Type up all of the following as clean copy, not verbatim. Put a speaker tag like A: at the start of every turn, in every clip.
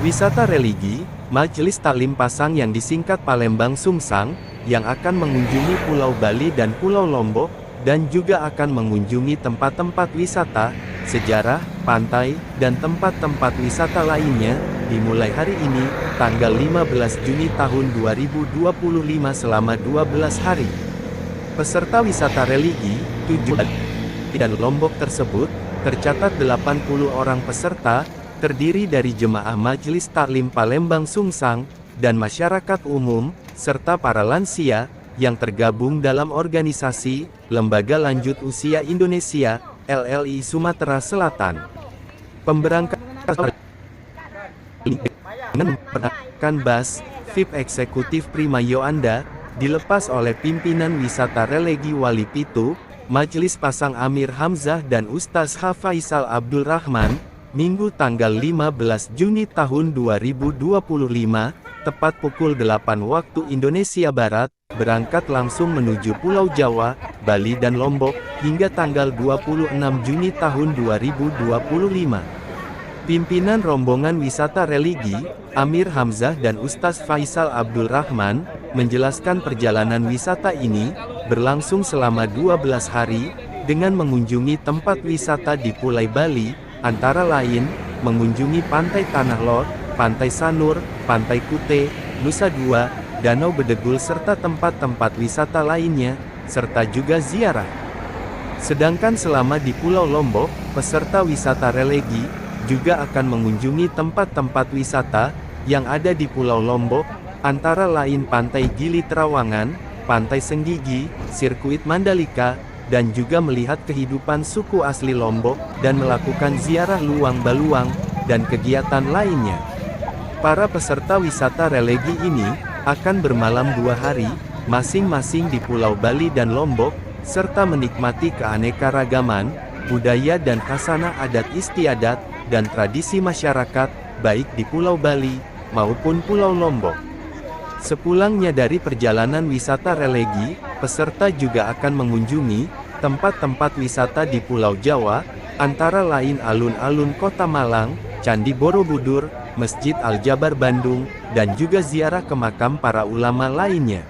A: Wisata religi, Majelis Taklim Pasang yang disingkat Palembang Sungsang, yang akan mengunjungi Pulau Bali dan Pulau Lombok, dan juga akan mengunjungi tempat-tempat wisata, sejarah, pantai, dan tempat-tempat wisata lainnya, dimulai hari ini, tanggal 15 Juni tahun 2025 selama 12 hari. Peserta wisata religi, tujuan dan Lombok tersebut, tercatat 80 orang peserta, terdiri dari jemaah Majelis Taklim Palembang Sungsang, dan masyarakat umum, serta para lansia, yang tergabung dalam organisasi, Lembaga Lanjut Usia Indonesia, LLI Sumatera Selatan. Pemberangkatan dengan menggunakan bus, VIP Eksekutif Prima Yoanda, dilepas oleh pimpinan wisata religi Wali Pitu, Majelis Pasang Amir Hamzah dan Ustaz H. Faisal Abdul Rahman, Minggu tanggal 15 Juni tahun 2025, tepat pukul 8 waktu Indonesia Barat, berangkat langsung menuju Pulau Jawa, Bali dan Lombok, hingga tanggal 26 Juni tahun 2025. Pimpinan rombongan wisata religi, Amir Hamzah dan Ustaz Faisal Abdul Rahman, menjelaskan perjalanan wisata ini, berlangsung selama 12 hari, dengan mengunjungi tempat wisata di Pulau Bali, antara lain, mengunjungi Pantai Tanah Lot, Pantai Sanur, Pantai Kute, Nusa Dua, Danau Bedegul serta tempat-tempat wisata lainnya, serta juga ziarah. Sedangkan selama di Pulau Lombok, peserta wisata religi, juga akan mengunjungi tempat-tempat wisata, yang ada di Pulau Lombok, antara lain Pantai Gili Trawangan, Pantai Senggigi, Sirkuit Mandalika, dan juga melihat kehidupan suku asli Lombok, dan melakukan ziarah Luang Baluang, dan kegiatan lainnya. Para peserta wisata religi ini, akan bermalam 2 hari, masing-masing di Pulau Bali dan Lombok, serta menikmati keanekaragaman, budaya dan khasanah adat istiadat, dan tradisi masyarakat, baik di Pulau Bali, maupun Pulau Lombok. Sepulangnya dari perjalanan wisata religi, peserta juga akan mengunjungi tempat-tempat wisata di Pulau Jawa, antara lain alun-alun Kota Malang, Candi Borobudur, Masjid Al-Jabar Bandung, dan juga ziarah ke makam para ulama lainnya.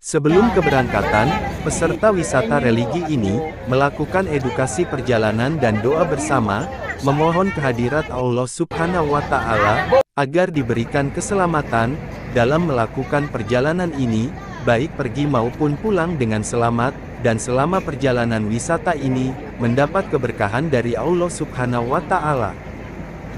A: Sebelum keberangkatan, peserta wisata religi ini melakukan edukasi perjalanan dan doa bersama, memohon kehadirat Allah Subhanahu wa Ta'ala agar diberikan keselamatan dalam melakukan perjalanan ini, baik pergi maupun pulang dengan selamat, dan selama perjalanan wisata ini mendapat keberkahan dari Allah Subhanahu wa Ta'ala.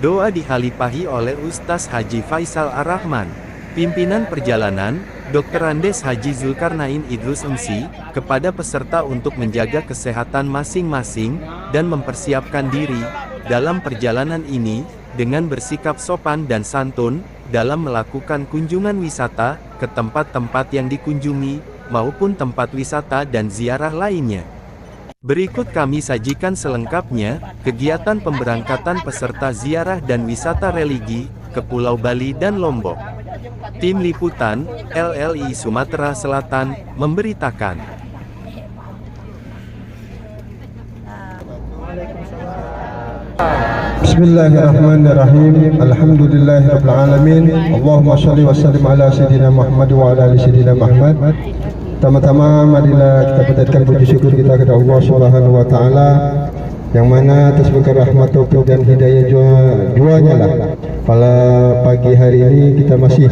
A: Doa dihalifahi oleh Ustaz Haji Faisal Ar-Rahman, pimpinan perjalanan, Dr. Andes Haji Zulkarnain Idrus MC, kepada peserta untuk menjaga kesehatan masing-masing, dan mempersiapkan diri, dalam perjalanan ini, dengan bersikap sopan dan santun, dalam melakukan kunjungan wisata, ke tempat-tempat yang dikunjungi, maupun tempat wisata dan ziarah lainnya. Berikut kami sajikan selengkapnya, kegiatan pemberangkatan peserta ziarah dan wisata religi, ke Pulau Bali dan Lombok. Tim Liputan, LLI Sumatera Selatan, memberitakan.
B: Bismillahirrahmanirrahim. Alhamdulillahirabbil alamin. Allahumma shalli wa sallim ala sayyidina Muhammad wa ala ali sayyidina Muhammad. Pertama-tama marilah kita panjatkan puji syukur kita kepada Allah Subhanahu wa taala, yang mana atas berkat rahmat, taufik dan hidayah juanya lah pada pagi hari ini kita masih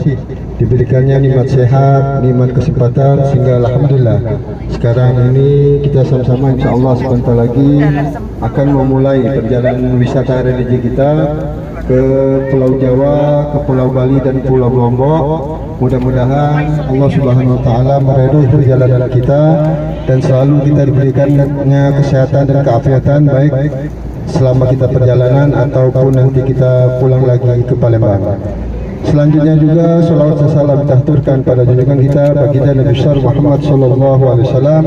B: diberikannya nikmat sehat, nikmat kesempatan, sehingga alhamdulillah sekarang ini kita sama-sama insyaallah sebentar lagi akan memulai perjalanan wisata religi kita ke Pulau Jawa, ke Pulau Bali dan Pulau Lombok. Mudah-mudahan Allah Subhanahu wa taala meridhoi perjalanan kita dan selalu kita diberikannya kesehatan dan keafiatan baik selama kita perjalanan ataupun nanti kita pulang lagi ke Palembang. Selanjutnya juga salawat dan salam kita haturkan pada junjungan kita baginda Nabi besar Muhammad sallallahu alaihi wasallam,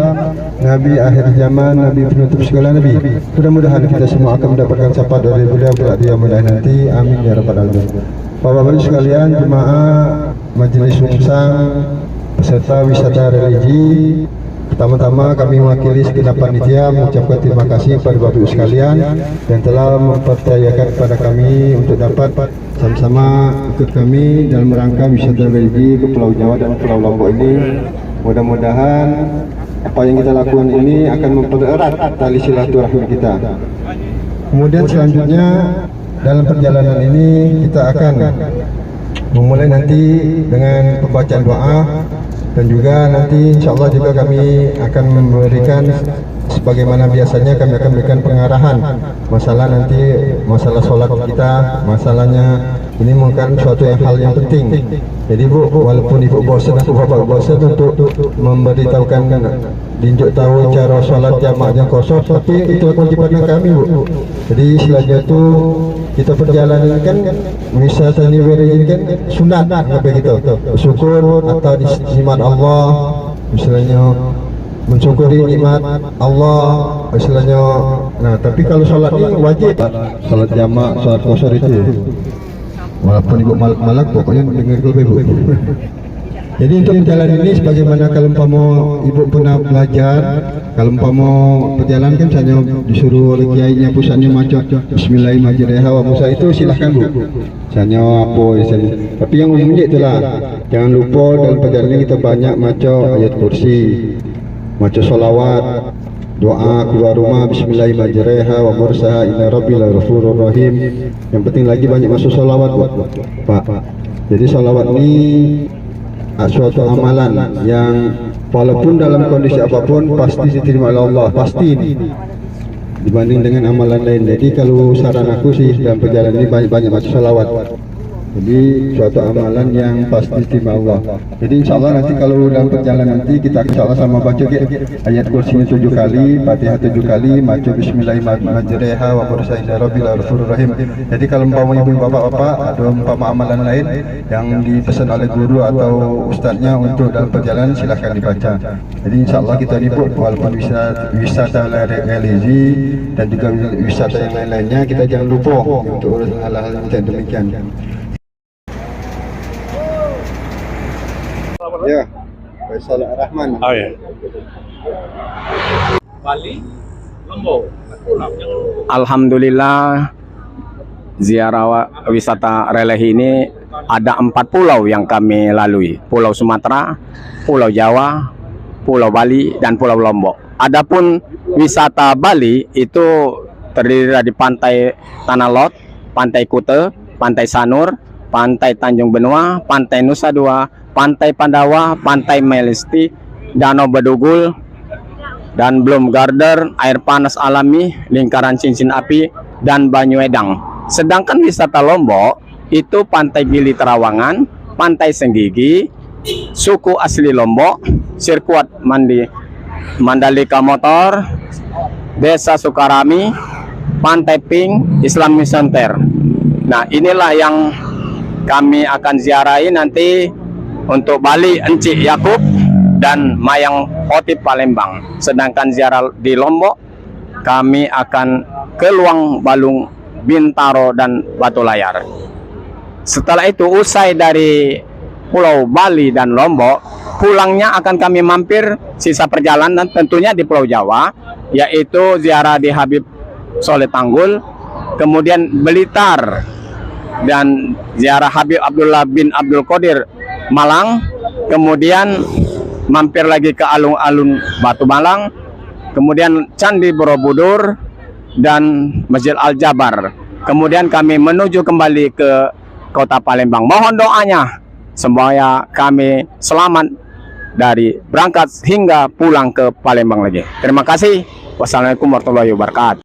B: Nabi akhir zaman, Nabi penutup segala nabi. Mudah-mudahan kita semua akan mendapatkan syafaat dari beliau pada dia mudah nanti. Amin ya rabbal alamin. Bapak-bapak sekalian, jemaah Majelis Wungsang peserta wisata religi, pertama-tama kami mewakili segenap panitia mengucapkan terima kasih kepada Bapak Ibu sekalian yang telah mempercayakan kepada kami untuk dapat sama-sama ikut kami dalam rangka wisata religi ke Pulau Jawa dan Pulau Lombok ini. Mudah-mudahan apa yang kita lakukan ini akan mempererat tali silaturahmi kita. Kemudian selanjutnya dalam perjalanan ini kita akan memulai nanti dengan pembacaan doa, dan juga nanti insyaallah juga kami akan memberikan sebagaimana biasanya kami akan berikan pengarahan masalah nanti masalah sholat kita, masalahnya ini bukan suatu hal yang penting. Jadi Bu, walaupun Ibu bosan atau Bapak bosan untuk memberitahukan tunjuk tahu cara sholat jamaah yang kosong, tapi itu kewajiban kami Bu. Jadi selanjutnya itu kita perjalanan kan wisata ini kan sunat sampai gitu, bersyukur atau nikmat Allah, misalnya mensyukuri nikmat Allah misalnya. Nah tapi kalau sholat ini wajib, sholat jamaah, sholat kosor itu walaupun Ibu malak pokoknya dengar dulu Ibu. Jadi untuk perjalanan ini sebagaimana kalau umpama Ibu pernah belajar, kalau umpama perjalanan kan hanya disuruh oleh kiainya pusatnya macam Bismillahirrahmanirrahim wa Musa itu silahkan Bu. Hanya apa misalnya. Tapi yang umumnya itulah. Jangan lupa dalam perjalanan kita banyak macam ayat kursi, macam solawat, doa keluar rumah Bismillahirrahmanirrahim wa mursaha inna rabbil ghafurur rahim. Yang penting lagi banyak masuk solawat Pak. Jadi solawat ini suatu amalan yang walaupun dalam kondisi apapun pasti diterima oleh Allah, pasti ini dibanding dengan amalan lain. Jadi kalau saran aku sih dalam perjalanan ini banyak-banyak baca salawat. Jadi suatu amalan yang pasti diterima Allah. Jadi insyaallah nanti kalau dalam perjalanan nanti kita insyaallah sama baca ayat kursinya 7 kali, Fatihah 7 kali, baca Bismillahirrahmanirrahim wa qursaina rabbil ghafurur rahim. Jadi kalau umpama ibu bapak-bapak ada umpama amalan lain yang dipesan oleh guru atau ustaznya untuk dalam perjalanan silahkan dibaca. Jadi insyaallah kita ini walaupun wisata religi dan juga wisata yang lain-lainnya kita jangan lupa untuk hal-hal yang demikian. Ya, Faisal Rahman.
C: Oh ya. Bali, Lombok.
D: Alhamdulillah ziarah wisata religi ini ada 4 pulau yang kami lalui. Pulau Sumatera, Pulau Jawa, Pulau Bali, dan Pulau Lombok. Adapun wisata Bali itu terdiri dari pantai Tanah Lot, pantai Kute, pantai Sanur, pantai Tanjung Benua, pantai Nusa Dua, pantai Pandawa, pantai Melisti, Danau Bedugul, dan Bloom Garden, air panas alami, lingkaran cincin api, dan Banyuedang. Sedangkan wisata Lombok itu pantai Gili Terawangan, pantai Senggigi, suku asli Lombok, sirkuit Mandalika Motor, Desa Sukarami, pantai Pink, Islamic Center. Nah inilah yang kami akan ziarahi nanti. Untuk Bali Encik Yakub dan Mayang Khotib Palembang. Sedangkan ziarah di Lombok kami akan ke Luang Balung, Bintaro, dan Batu Layar. Setelah itu usai dari Pulau Bali dan Lombok, pulangnya akan kami mampir sisa perjalanan tentunya di Pulau Jawa, yaitu ziarah di Habib Soleh Tanggul, kemudian Blitar, dan ziarah Habib Abdullah bin Abdul Qadir Malang, kemudian mampir lagi ke alun-alun Batu Malang, kemudian Candi Borobudur, dan Masjid Al-Jabar. Kemudian kami menuju kembali ke kota Palembang. Mohon doanya semoga kami selamat dari berangkat hingga pulang ke Palembang lagi. Terima kasih. Wassalamualaikum warahmatullahi wabarakatuh.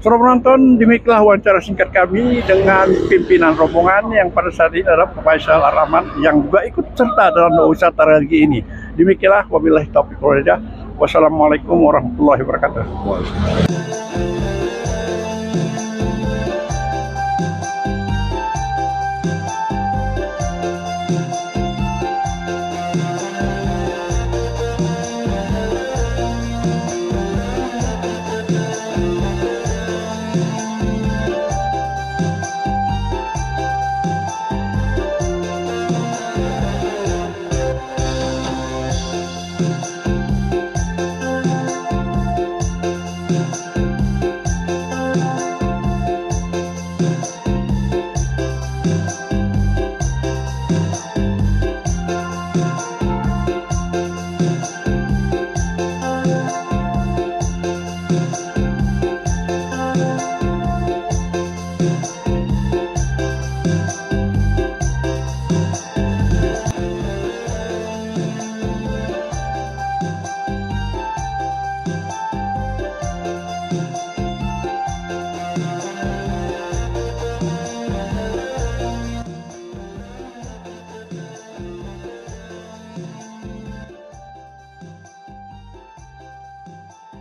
E: Saudara penonton, demikianlah wawancara singkat kami dengan pimpinan rombongan yang pada saat ini adalah Pak Faisal Ar-Rahman yang juga ikut serta dalam wisata religi ini. Demikianlah, wabillahi taufiq wal hidayah. Wassalamualaikum warahmatullahi wabarakatuh.